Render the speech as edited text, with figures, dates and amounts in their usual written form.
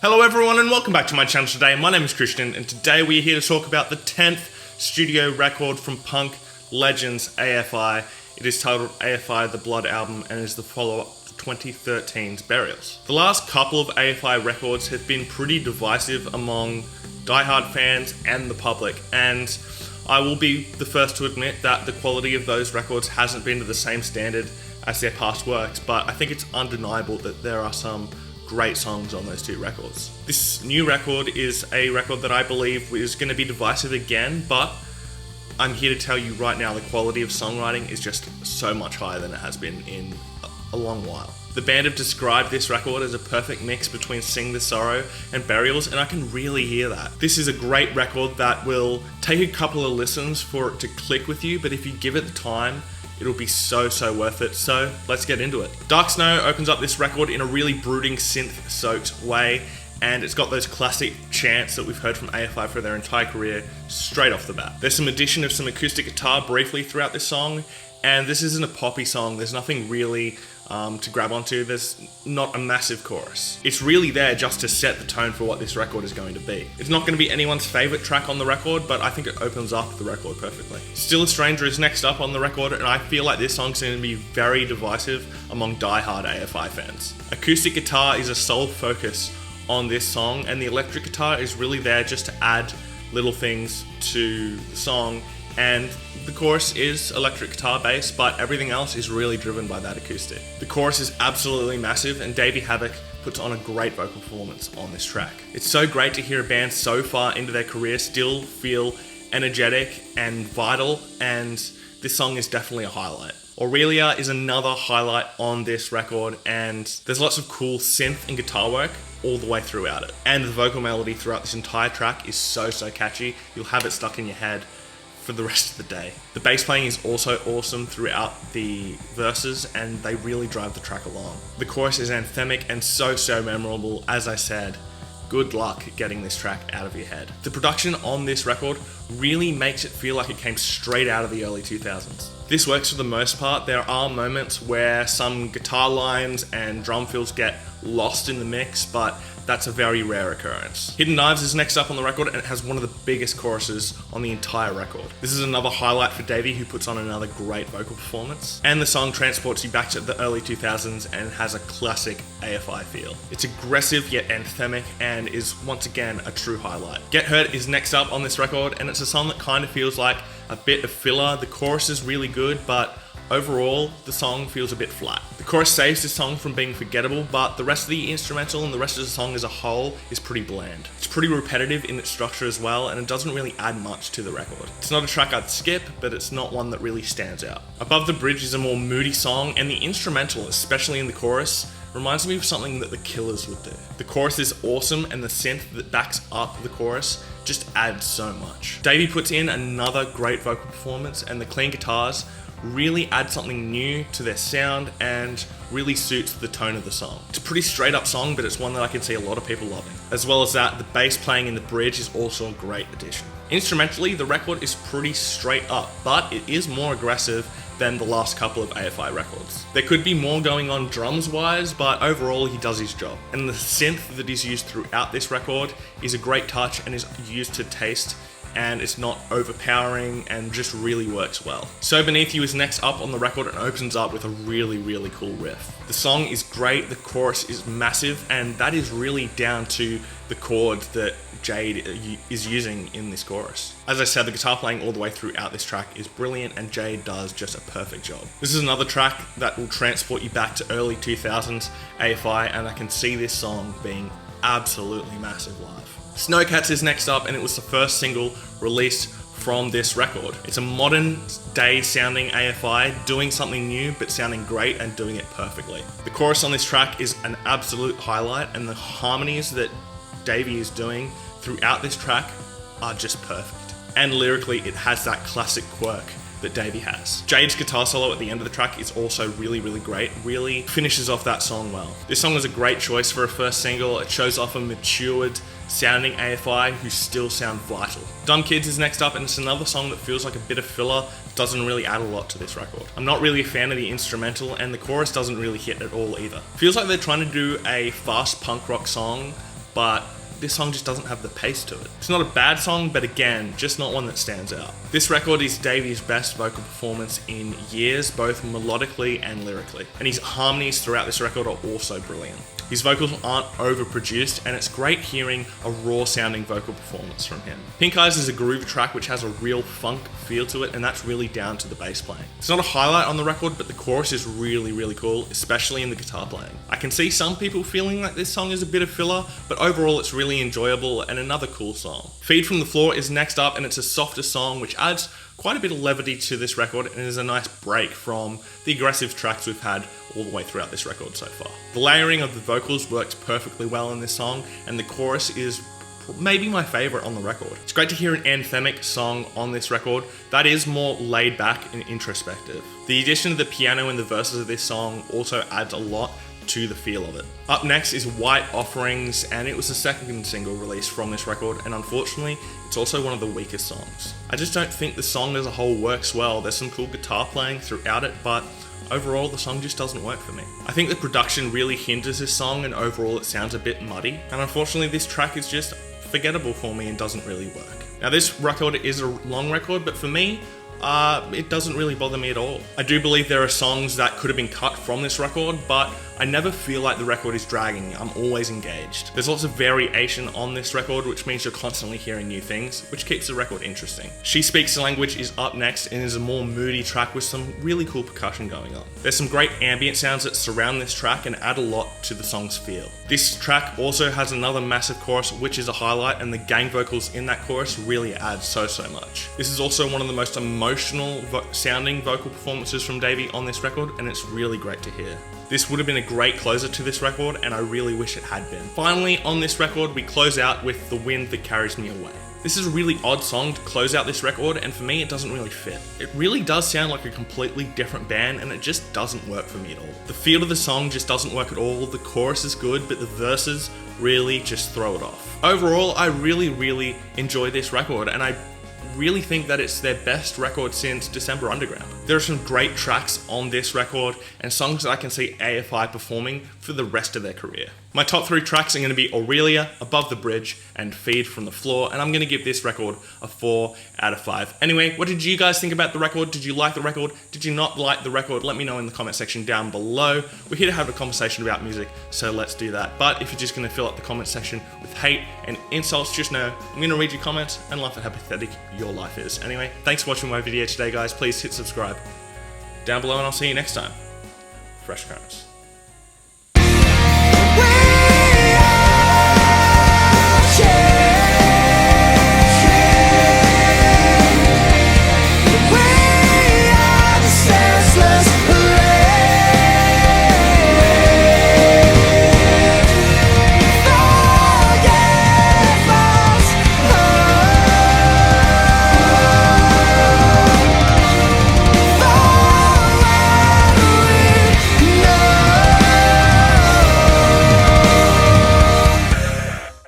Hello everyone and welcome back to my channel today. My name is Christian and today we are here to talk about the 10th studio record from punk legends AFI. It is titled AFI The Blood Album and is the follow-up to 2013's Burials. The last couple of AFI records have been pretty divisive among diehard fans and the public, and I will be the first to admit that the quality of those records hasn't been to the same standard as their past works, but I think it's undeniable that there are some great songs on those two records. This new record is a record that I believe is going to be divisive again, but I'm here to tell you right now the quality of songwriting is just so much higher than it has been in a long while. The band have described this record as a perfect mix between Sing the Sorrow and Burials, and I can really hear that. This is a great record that will take a couple of listens for it to click with you, but if you give it the time, it'll be so worth it. So let's get into it. Dark Snow opens up this record in a really brooding synth-soaked way, and it's got those classic chants that we've heard from AFI for their entire career straight off the bat. There's some addition of some acoustic guitar briefly throughout this song, and this isn't a poppy song. There's nothing really to grab onto. There's not a massive chorus. It's really there just to set the tone for what this record is going to be. It's not going to be anyone's favorite track on the record, but I think it opens up the record perfectly. Still a Stranger is next up on the record, and I feel like this song's going to be very divisive among die-hard AFI fans. Acoustic guitar is a sole focus on this song, and the electric guitar is really there just to add little things to the song, and the chorus is electric guitar based, but everything else is really driven by that acoustic. The chorus is absolutely massive, and Davey Havok puts on a great vocal performance on this track. It's so great to hear a band so far into their career still feel energetic and vital, and this song is definitely a highlight. Aurelia is another highlight on this record, and there's lots of cool synth and guitar work all the way throughout it. And the vocal melody throughout this entire track is so catchy, you'll have it stuck in your head for the rest of the day. The bass playing is also awesome throughout the verses, and they really drive the track along. The chorus is anthemic and so memorable. As I said, good luck getting this track out of your head. The production on this record really makes it feel like it came straight out of the early 2000s. This works for the most part. There are moments where some guitar lines and drum fills get lost in the mix, but that's a very rare occurrence. Hidden Knives is next up on the record, and it has one of the biggest choruses on the entire record. This is another highlight for Davey, who puts on another great vocal performance. And the song transports you back to the early 2000s and has a classic AFI feel. It's aggressive yet anthemic and is once again a true highlight. Get Hurt is next up on this record, and it's a song that kind of feels like a bit of filler. The chorus is really good, but overall, the song feels a bit flat. The chorus saves this song from being forgettable, but the rest of the instrumental and the rest of the song as a whole is pretty bland. It's pretty repetitive in its structure as well, and it doesn't really add much to the record. It's not a track I'd skip, but it's not one that really stands out. Above the Bridge is a more moody song, and the instrumental, especially in the chorus, reminds me of something that the Killers would do. The chorus is awesome, and the synth that backs up the chorus just adds so much. Davey puts in another great vocal performance, and the clean guitars really add something new to their sound and really suits the tone of the song. It's a pretty straight up song, but it's one that I can see a lot of people loving. As well as that, the bass playing in the bridge is also a great addition. Instrumentally, the record is pretty straight up, but it is more aggressive than the last couple of AFI records. There could be more going on drums wise, but overall he does his job. And the synth that is used throughout this record is a great touch and is used to taste, and it's not overpowering and just really works well. So Beneath You is next up on the record and opens up with a really cool riff. The song is great, the chorus is massive, and that is really down to the chords that Jade is using in this chorus. As I said, the guitar playing all the way throughout this track is brilliant, and Jade does just a perfect job. This is another track that will transport you back to early 2000s AFI, and I can see this song being absolutely massive live. Snowcats is next up, and it was the first single released from this record. It's a modern day sounding AFI, doing something new but sounding great and doing it perfectly. The chorus on this track is an absolute highlight, and the harmonies that Davey is doing throughout this track are just perfect. And lyrically, it has that classic quirk that Davey has. Jade's guitar solo at the end of the track is also really great, really finishes off that song well. This song is a great choice for a first single. It shows off a matured sounding AFI who still sound vital. Dumb Kids is next up, and it's another song that feels like a bit of filler, doesn't really add a lot to this record. I'm not really a fan of the instrumental, and the chorus doesn't really hit at all either. Feels like they're trying to do a fast punk rock song but this song just doesn't have the pace to it. It's not a bad song, but again, just not one that stands out. This record is Davey's best vocal performance in years, both melodically and lyrically. And his harmonies throughout this record are also brilliant. His vocals aren't overproduced, and it's great hearing a raw sounding vocal performance from him. Pink Eyes is a groove track which has a real funk feel to it, and that's really down to the bass playing. It's not a highlight on the record, but the chorus is really cool, especially in the guitar playing. I can see some people feeling like this song is a bit of filler, but overall it's really enjoyable and another cool song. Feed from the Floor is next up, and it's a softer song which adds quite a bit of levity to this record and is a nice break from the aggressive tracks we've had all the way throughout this record so far. The layering of the vocals works perfectly well in this song, and the chorus is maybe my favourite on the record. It's great to hear an anthemic song on this record that is more laid back and introspective. The addition of the piano in the verses of this song also adds a lot to the feel of it. Up next is White Offerings, and it was the second single released from this record, and unfortunately it's also one of the weakest songs. I just don't think the song as a whole works well. There's some cool guitar playing throughout it, but overall the song just doesn't work for me. I think the production really hinders this song, and overall it sounds a bit muddy, and unfortunately this track is just forgettable for me and doesn't really work. Now this record is a long record, but for me, it doesn't really bother me at all. I do believe there are songs that could have been cut from this record, but I never feel like the record is dragging me. I'm always engaged. There's lots of variation on this record, which means you're constantly hearing new things, which keeps the record interesting. She Speaks the Language is up next and is a more moody track with some really cool percussion going on. There's some great ambient sounds that surround this track and add a lot to the song's feel. This track also has another massive chorus, which is a highlight, and the gang vocals in that chorus really add so much. This is also one of the most emotional sounding vocal performances from Davey on this record, and it's really great to hear. This would have been a great closer to this record, and I really wish it had been. Finally, on this record, we close out with The Wind That Carries Me Away. This is a really odd song to close out this record, and for me, it doesn't really fit. It really does sound like a completely different band, and it just doesn't work for me at all. The feel of the song just doesn't work at all. The chorus is good, but the verses really just throw it off. Overall, I really enjoy this record, and I really think that it's their best record since December Underground. There are some great tracks on this record and songs that I can see AFI performing for the rest of their career. My top 3 tracks are going to be Aurelia, Above the Bridge, and Feed from the Floor, and I'm going to give this record a 4 out of 5. Anyway, what did you guys think about the record? Did you like the record? Did you not like the record? Let me know in the comment section down below. We're here to have a conversation about music, so let's do that. But if you're just going to fill up the comment section with hate and insults, just know I'm going to read your comments and laugh at how pathetic your life is. Anyway, thanks for watching my video today, guys. Please hit subscribe down below, and I'll see you next time. Fresh Currents.